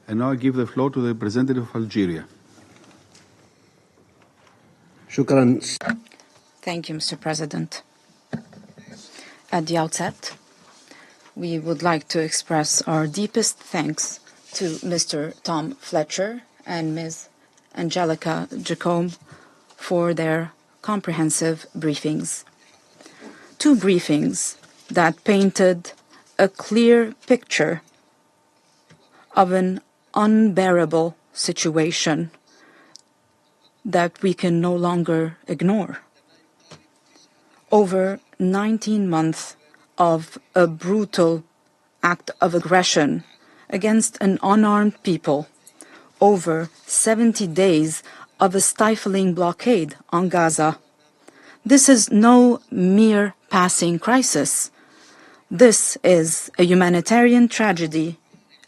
And now I give the floor to the representative of Algeria. Thank you, Mr. President. At the outset, we would like to express our deepest thanks to Mr. Tom Fletcher and Ms. Angelica Jacome for their comprehensive briefings. Two briefings that painted a clear picture of an unbearable situation that we can no longer ignore. Over 19 months of a brutal act of aggression against an unarmed people, over 70 days of a stifling blockade on Gaza. This is no mere passing crisis. This is a humanitarian tragedy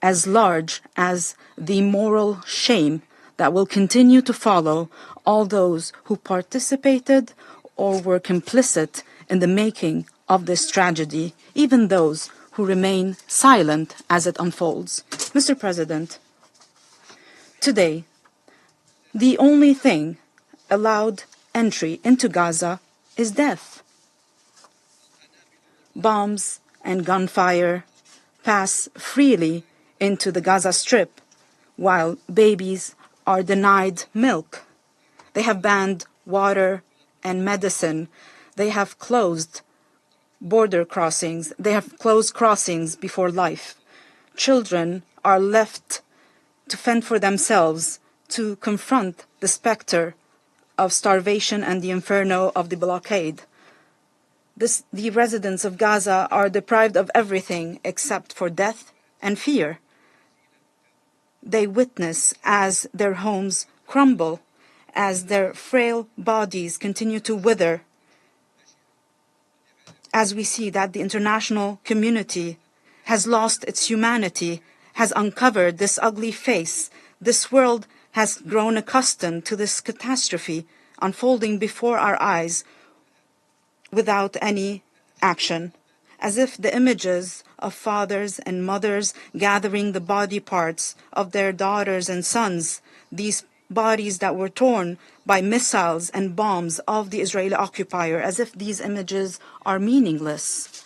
as large as the moral shame that will continue to follow all those who participated or were complicit in the making of this tragedy, even those who remain silent as it unfolds. Mr. President, today, the only thing allowed entry into Gaza is death. Bombs and gunfire pass freely into the Gaza Strip, while babies are denied milk. They have banned water and medicine. They have closed border crossings. They have closed crossings before life. Children are left to fend for themselves, to confront the specter of starvation and the inferno of the blockade. The residents of Gaza are deprived of everything except for death and fear. They witness as their homes crumble, as their frail bodies continue to wither, as we see that the international community has lost its humanity, has uncovered this ugly face. This world has grown accustomed to this catastrophe unfolding before our eyes without any action, as if the images of fathers and mothers gathering the body parts of their daughters and sons, these bodies that were torn by missiles and bombs of the Israeli occupier, as if these images are meaningless.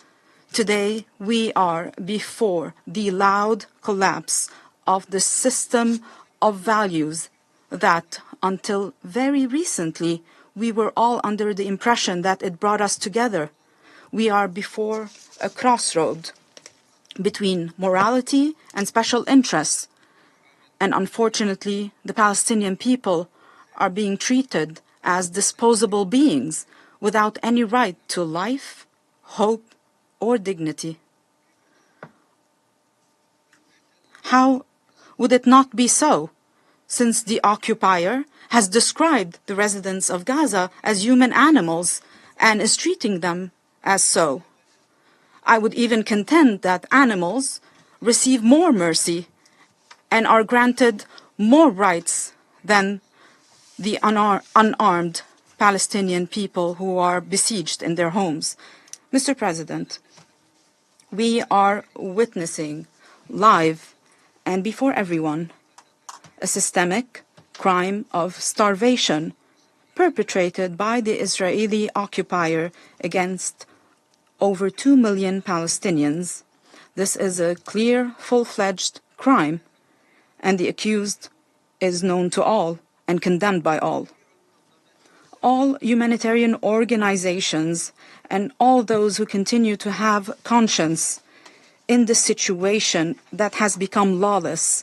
Today, we are before the loud collapse of the system of values that, until very recently, we were all under the impression that it brought us together. We are before a crossroad between morality and special interests. And unfortunately, the Palestinian people are being treated as disposable beings without any right to life, hope, or dignity. How would it not be so, since the occupier has described the residents of Gaza as human animals and is treating them as so? I would even contend that animals receive more mercy and are granted more rights than the unarmed Palestinian people who are besieged in their homes. Mr. President, we are witnessing live and before everyone a systemic crime of starvation perpetrated by the Israeli occupier against over 2 million Palestinians. This is a clear, full-fledged crime, and the accused is known to all and condemned by all. All humanitarian organizations and all those who continue to have conscience in this situation that has become lawless,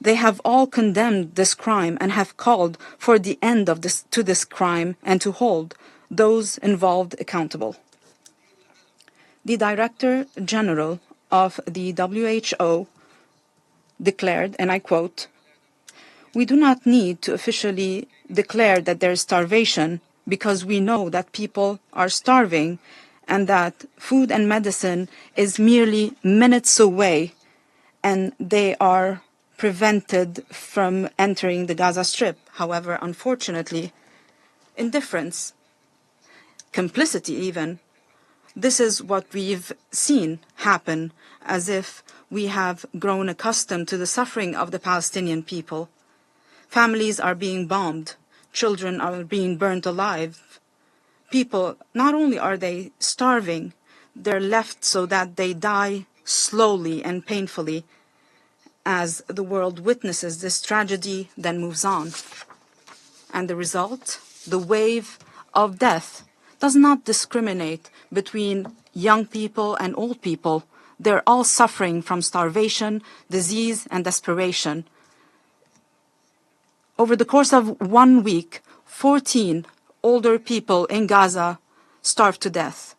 they have all condemned this crime and have called for the end of this crime and to hold those involved accountable. The Director General of the WHO declared, and I quote, "We do not need to officially declare that there is starvation because we know that people are starving and that food and medicine is merely minutes away and they are prevented from entering the Gaza Strip. However, unfortunately, indifference, complicity even, this is what we've seen happen, as if we have grown accustomed to the suffering of the Palestinian people. Families are being bombed. Children are being burnt alive. People, not only are they starving, they're left so that they die slowly and painfully as the world witnesses this tragedy, then moves on. And the result, the wave of death, does not discriminate between young people and old people. They're all suffering from starvation, disease, and desperation. Over the course of 1 week, 14 older people in Gaza starved to death.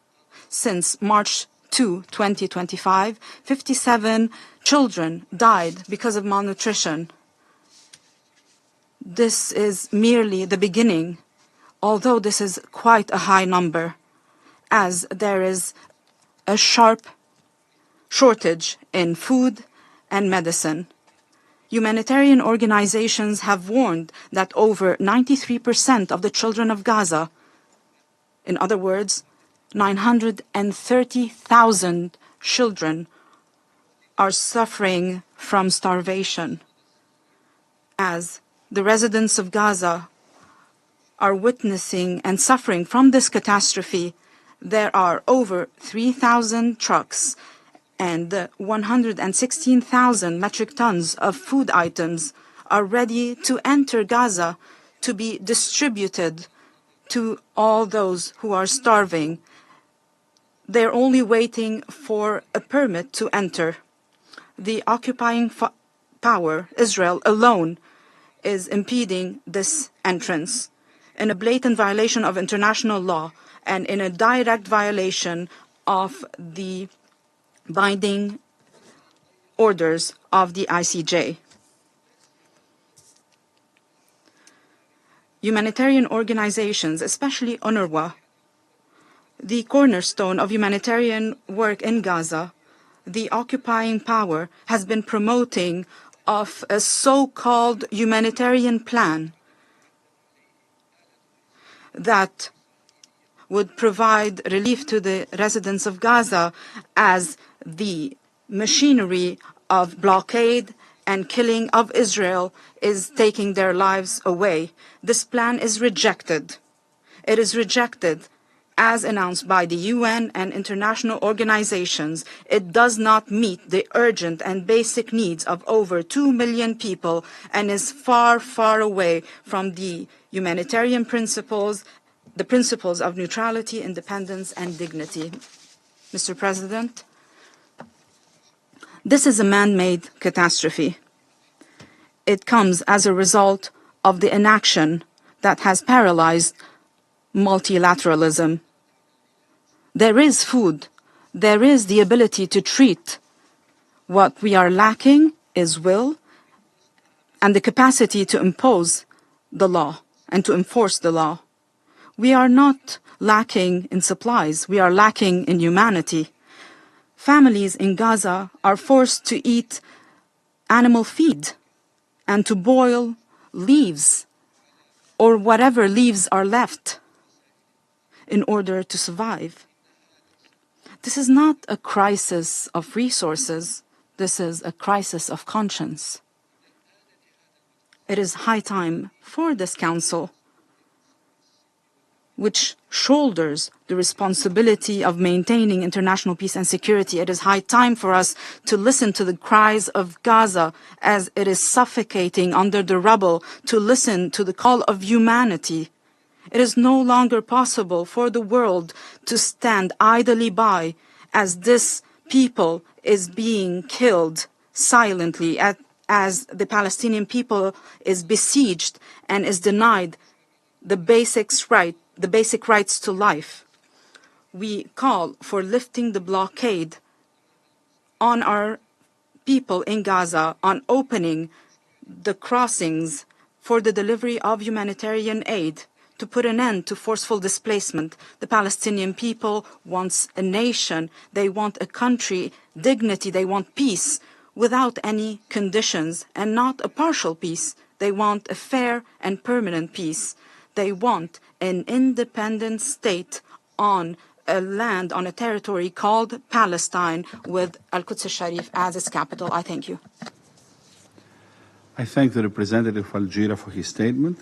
Since March 2, 2025, 57 children died because of malnutrition. This is merely the beginning, although this is quite a high number, as there is a sharp shortage in food and medicine. Humanitarian organizations have warned that over 93% of the children of Gaza, in other words, 930,000 children, are suffering from starvation. As the residents of Gaza are witnessing and suffering from this catastrophe, there are over 3,000 trucks and 116,000 metric tons of food items are ready to enter Gaza to be distributed to all those who are starving. They're only waiting for a permit to enter. The occupying power, Israel alone, is impeding this entrance in a blatant violation of international law and in a direct violation of the binding orders of the ICJ. Humanitarian organizations, especially UNRWA, the cornerstone of humanitarian work in Gaza, the occupying power has been promoting of a so-called humanitarian plan that would provide relief to the residents of Gaza as the machinery of blockade and killing of Israel is taking their lives away. This plan is rejected. It is rejected as announced by the UN and international organizations. It does not meet the urgent and basic needs of over 2 million people and is far, far away from the humanitarian principles, the principles of neutrality, independence, and dignity. Mr. President, this is a man-made catastrophe. It comes as a result of the inaction that has paralyzed multilateralism. There is food. There is the ability to treat. What we are lacking is will and the capacity to impose the law and to enforce the law. We are not lacking in supplies. We are lacking in humanity. Families in Gaza are forced to eat animal feed and to boil leaves or whatever leaves are left in order to survive. This is not a crisis of resources. This is a crisis of conscience. It is high time for this Council, which shoulders the responsibility of maintaining international peace and security. It is high time for us to listen to the cries of Gaza as it is suffocating under the rubble, to listen to the call of humanity. It is no longer possible for the world to stand idly by as this people is being killed silently, as the Palestinian people is besieged and is denied the basic rights to life. We call for lifting the blockade on our people in Gaza, on opening the crossings for the delivery of humanitarian aid, to put an end to forceful displacement. The Palestinian people wants a nation. They want a country, dignity. They want peace without any conditions, and not a partial peace. They want a fair and permanent peace. They want an independent state on a land on a territory called Palestine with Al-Quds al-Sharif as its capital. I thank you. I thank the representative of Algeria for his statement.